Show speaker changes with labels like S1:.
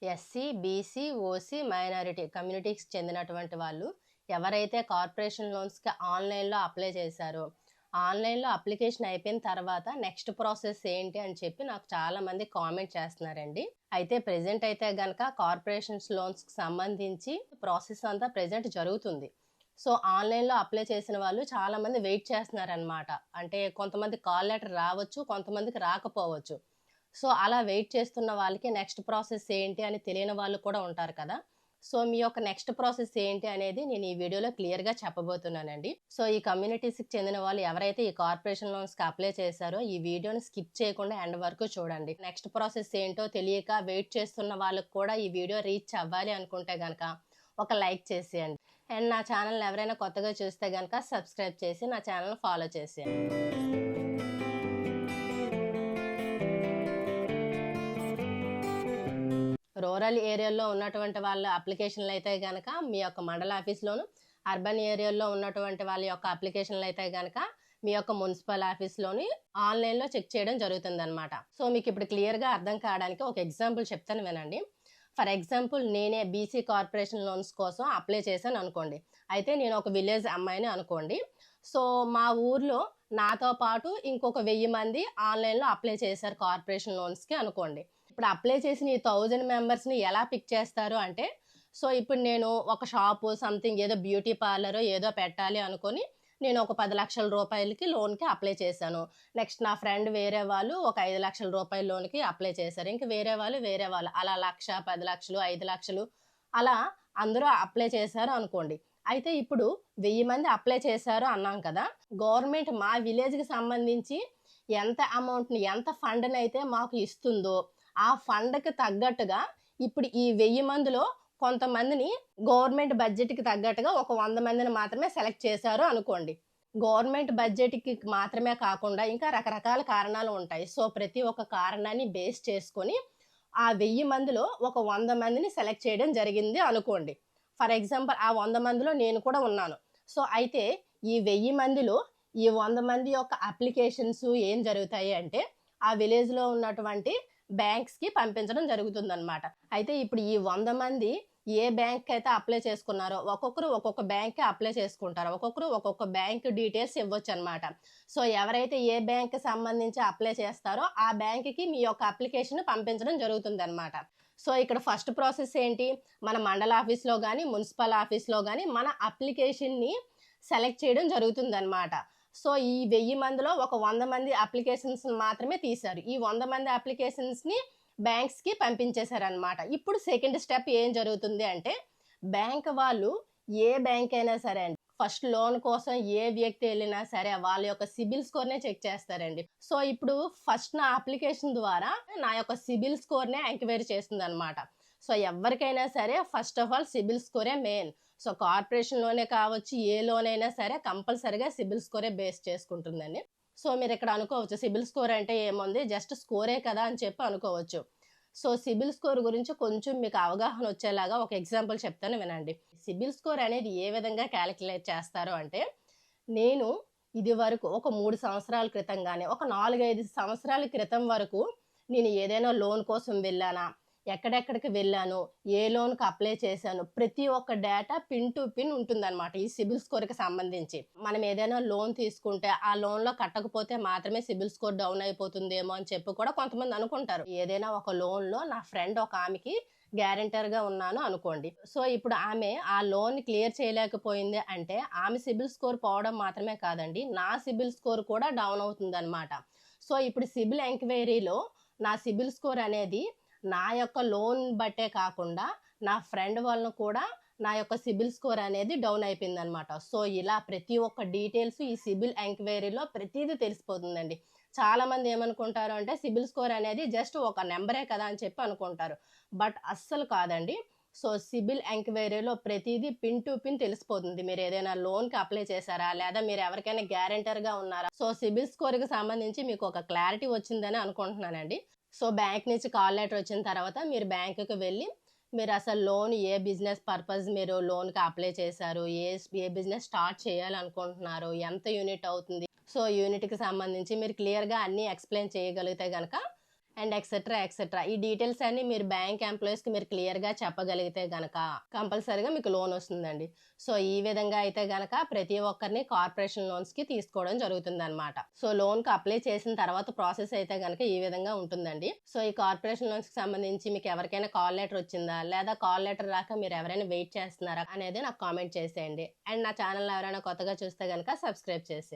S1: SC, BC, OC, minority కమ్యూనిటీకి చెందినటువంటి వాళ్ళు ఎవరైతే కార్పొరేషన్ లోన్స్‌కి ఆన్‌లైన్‌లో అప్లై చేశారో, ఆన్‌లైన్‌లో అప్లికేషన్ అయిపోయిన తర్వాత నెక్స్ట్ ప్రాసెస్ ఏంటి అని చెప్పి నాకు చాలామంది కామెంట్ చేస్తున్నారండి. అయితే ప్రెజెంట్ అయితే గనక కార్పొరేషన్స్ లోన్స్‌కి సంబంధించి ప్రాసెస్ అంతా ప్రెజెంట్ జరుగుతుంది. సో, ఆన్‌లైన్‌లో అప్లై చేసిన వాళ్ళు చాలామంది వెయిట్ చేస్తున్నారనమాట. అంటే కొంతమంది కాల్ లెటర్ రావచ్చు, కొంతమందికి రాకపోవచ్చు. సో, అలా వెయిట్ చేస్తున్న వాళ్ళకి నెక్స్ట్ ప్రాసెస్ ఏంటి అని తెలియని వాళ్ళు కూడా ఉంటారు కదా! సో, మీ యొక్క నెక్స్ట్ ప్రాసెస్ ఏంటి అనేది నేను ఈ వీడియోలో క్లియర్‌గా చెప్పబోతున్నానండి. సో, ఈ కమ్యూనిటీస్‌కి చెందిన వాళ్ళు ఎవరైతే ఈ కార్పొరేషన్ లోన్స్‌కి అప్లై చేశారో ఈ వీడియోని స్కిప్ చేయకుండా ఎండ్ వరకు చూడండి. నెక్స్ట్ ప్రాసెస్ ఏంటో తెలియక వెయిట్ చేస్తున్న వాళ్ళకి కూడా ఈ వీడియో రీచ్ అవ్వాలి అనుకుంటే గనక ఒక లైక్ చేసేయండి. అండ్ నా ఛానల్‌ని ఎవరైనా కొత్తగా చూస్తే గనక సబ్స్క్రైబ్ చేసి నా ఛానల్‌ని ఫాలో చేసేయండి. రూరల్ ఏరియాల్లో ఉన్నటువంటి వాళ్ళ అప్లికేషన్లు అయితే గనక మీ యొక్క మండల ఆఫీస్‌లోను, అర్బన్ ఏరియాల్లో ఉన్నటువంటి వాళ్ళ యొక్క అప్లికేషన్లు అయితే గనక మీ యొక్క మున్సిపల్ ఆఫీస్‌లోని ఆన్‌లైన్‌లో చెక్ చేయడం జరుగుతుందనమాట. సో, మీకు ఇప్పుడు క్లియర్‌గా అర్థం కావడానికి ఒక ఎగ్జాంపుల్ చెప్తాను వినండి. ఫర్ ఎగ్జాంపుల్ నేనే బీసీ కార్పొరేషన్ లోన్స్ కోసం అప్లై చేశాను అనుకోండి. అయితే నేను ఒక విలేజ్ అమ్మాయిని అనుకోండి. సో, మా ఊర్లో నాతో పాటు ఇంకొక 1000 మంది ఆన్‌లైన్‌లో అప్లై చేశారు కార్పొరేషన్ లోన్స్‌కి అనుకోండి. ఇప్పుడు అప్లై చేసిన ఈ 1000 మెంబర్స్‌ని ఎలా పిక్ చేస్తారు అంటే, సో, ఇప్పుడు నేను ఒక షాపు సంథింగ్ ఏదో బ్యూటీ పార్లరో ఏదో పెట్టాలి అనుకోని, నేను ఒక 10,00,000 రూపాయలకి లోన్‌కి అప్లై చేశాను. నెక్స్ట్ నా ఫ్రెండ్ వేరే వాళ్ళు ఒక 5,00,000 రూపాయల లోన్‌కి అప్లై చేశారు. ఇంక వేరే వాళ్ళు అలా 1,00,000, 10,00,000, 5,00,000 అలా అందరూ అప్లై చేశారు అనుకోండి. అయితే ఇప్పుడు 1000 మంది అప్లై చేశారు అన్నాం కదా! గవర్నమెంట్ మా విలేజ్‌కి సంబంధించి ఎంత అమౌంట్‌ని, ఎంత ఫండ్‌నయితే మాకు ఇస్తుందో ఆ ఫండ్‌కి తగ్గట్టుగా ఇప్పుడు ఈ 1000 మందిలో కొంతమందిని గవర్నమెంట్ బడ్జెట్‌కి తగ్గట్టుగా ఒక 100 మందిని మాత్రమే సెలెక్ట్ చేశారు అనుకోండి. గవర్నమెంట్ బడ్జెట్‌కి మాత్రమే కాకుండా ఇంకా రకరకాల కారణాలు ఉంటాయి. సో, ప్రతి ఒక్క కారణాన్ని బేస్ చేసుకొని ఆ 1000 మందిలో ఒక 100 మందిని సెలెక్ట్ చేయడం జరిగింది అనుకోండి. ఫర్ ఎగ్జాంపుల్ ఆ 100 మందిలో నేను కూడా ఉన్నాను. సో, అయితే ఈ 1000 మందిలో ఈ 100 మంది యొక్క అప్లికేషన్స్ ఏం జరుగుతాయి అంటే, ఆ విలేజ్‌లో ఉన్నటువంటి బ్యాంక్స్‌కి పంపించడం జరుగుతుందనమాట. అయితే ఇప్పుడు ఈ 100 మంది ఏ బ్యాంక్‌కైతే అప్లై చేసుకున్నారో ఒక్కొక్కరు ఒక్కొక్క బ్యాంక్‌కి అప్లై చేసుకుంటారు. ఒక్కొక్కరు ఒక్కొక్క బ్యాంక్ డీటెయిల్స్ ఇవ్వొచ్చనమాట. సో, ఎవరైతే ఏ బ్యాంక్‌కి సంబంధించి అప్లై చేస్తారో ఆ బ్యాంక్‌కి మీ యొక్క అప్లికేషన్ పంపించడం జరుగుతుందనమాట. సో, ఇక్కడ ఫస్ట్ ప్రాసెస్ ఏంటి? మన మండల ఆఫీస్‌లో గాని, మున్సిపల్ ఆఫీస్‌లో గాని మన అప్లికేషన్‌ని సెలెక్ట్ చేయడం జరుగుతుందనమాట. సో, ఈ 1000 మందిలో ఒక 100 మంది అప్లికేషన్స్‌ని మాత్రమే తీశారు. ఈ 100 మంది అప్లికేషన్స్‌ని బ్యాంక్స్‌కి పంపించేశారనమాట. ఇప్పుడు సెకండ్ స్టెప్ ఏం జరుగుతుంది అంటే, బ్యాంక్ వాళ్ళు ఏ బ్యాంక్ అయినా సరే అండి, ఫస్ట్ లోన్ కోసం ఏ వ్యక్తి ఎళ్ళినా సరే వాళ్ళ యొక్క సిబిల్ స్కోర్‌నే చెక్ చేస్తారండి. సో, ఇప్పుడు ఫస్ట్ నా అప్లికేషన్ ద్వారా నా యొక్క సిబిల్ స్కోర్‌నే ఎంక్వైరీ చేస్తుందనమాట. సో, ఎవ్వరికైనా సరే ఫస్ట్ ఆఫ్ ఆల్ సిబిల్ స్కోరే మెయిన్. సో, కార్పొరేషన్ లోనే కావచ్చు, ఏ లోన్ అయినా సరే కంపల్సరీగా సిబిల్ స్కోరే బేస్ చేసుకుంటుందండి. సో, మీరిక్కడ అనుకోవచ్చు సిబిల్ స్కోర్ అంటే ఏముంది జస్ట్ స్కోరే కదా అని చెప్పి అనుకోవచ్చు. సో, సిబిల్ స్కోర్ గురించి కొంచెం మీకు అవగాహన వచ్చేలాగా ఒక ఎగ్జాంపుల్ చెప్తాను వినండి. సిబిల్ స్కోర్ అనేది ఏ విధంగా కాలిక్యులేట్ చేస్తారు అంటే, నేను ఇదివరకు ఒక 3 సంవత్సరాల క్రితం గాని, ఒక 4, 5 సంవత్సరాల క్రితం వరకు నేను ఏదైనా లోన్ కోసం వెళ్ళానా? ఎక్కడెక్కడికి వెళ్ళాను? ఏ లోన్‌కి అప్లై చేశాను? ప్రతి ఒక్క డేటా పిన్ టు పిన్ ఉంటుందనమాట. ఈ సిబిల్ స్కోర్‌కి సంబంధించి. మనం ఏదైనా లోన్ తీసుకుంటే, ఆ లోన్‌లో కట్టకపోతే మాత్రమే సిబిల్ స్కోర్ డౌన్ అయిపోతుందేమో అని చెప్పి కూడా కొంతమంది అనుకుంటారు. ఏదైనా ఒక లోన్‌లో నా ఫ్రెండ్ ఒక ఆమెకి గ్యారంటర్‌గా ఉన్నాను అనుకోండి. సో, ఇప్పుడు ఆమె ఆ లోన్ క్లియర్ చేయలేకపోయింది అంటే, ఆమె సిబిల్ స్కోర్ పోవడం మాత్రమే కాదండి, నా సిబిల్ స్కోర్ కూడా డౌన్ అవుతుందనమాట. సో, ఇప్పుడు సిబిల్ ఎంక్వైరీలో నా సిబిల్ స్కోర్ అనేది నా యొక్క లోన్ బట్టే కాకుండా, నా ఫ్రెండ్ వాళ్ళను కూడా నా యొక్క సిబిల్ స్కోర్ అనేది డౌన్ అయిపోయిందనమాట. సో, ఇలా ప్రతి ఒక్క డీటెయిల్స్ ఈ సిబిల్ ఎంక్వైరీలో ప్రతీదీ తెలిసిపోతుందండి. చాలామంది ఏమనుకుంటారు అంటే, సిబిల్ స్కోర్ అనేది జస్ట్ ఒక నంబరే కదా అని చెప్పి అనుకుంటారు. బట్ అస్సలు కాదండి. సో, సిబిల్ ఎంక్వైరీలో ప్రతీదీ పిన్ టు పిన్ తెలిసిపోతుంది. మీరేదైనా లోన్‌కి అప్లై చేశారా? లేదా మీరెవరికైనా గ్యారంటర్‌గా ఉన్నారా? సో, సిబిల్ స్కోర్‌కి సంబంధించి మీకు ఒక క్లారిటీ వచ్చిందని అనుకుంటున్నానండి. సో, బ్యాంక్ నుంచి కాల్ లెటర్ వచ్చిన తర్వాత మీరు బ్యాంక్‌కి వెళ్లి, మీరసలు లోన్ ఏ బిజినెస్ పర్పస్ మీరు లోన్‌కి అప్లై చేశారు? ఏ బిజినెస్ స్టార్ట్ చేయాలనుకుంటున్నారు? ఎంత యూనిట్ అవుతుంది? సో, యూనిట్‌కి సంబంధించి మీరు క్లియర్‌గా అన్నీ ఎక్స్‌ప్లెయిన్ చేయగలిగితే గనక అండ్ ఎక్సెట్రా ఎక్సెట్రా ఈ డీటెయిల్స్ అన్ని మీరు బ్యాంక్ ఎంప్లాయీస్కి మీరు క్లియర్గా చెప్పగలిగితే గనక కంపల్సరీగా మీకు లోన్ వస్తుందండి. సో ఈ విధంగా అయితే గనక ప్రతి ఒక్కరిని కార్పొరేషన్ లోన్స్కి తీసుకోవడం జరుగుతుంది అనమాట. సో లోన్కి అప్లై చేసిన తర్వాత ప్రాసెస్ అయితే గనక ఈ విధంగా ఉంటుందండి. సో ఈ కార్పొరేషన్ లోన్స్కి సంబంధించి మీకు ఎవరికైనా కాల్ లెటర్ వచ్చిందా, లేదా కాల్ లెటర్ రాక మీరు ఎవరైనా వెయిట్ చేస్తున్నారా అనేది నాకు కామెంట్ చేసేయండి. అండ్ నా ఛానల్ ఎవరైనా కొత్తగా చూస్తే గనక సబ్స్క్రైబ్ చేసేయండి.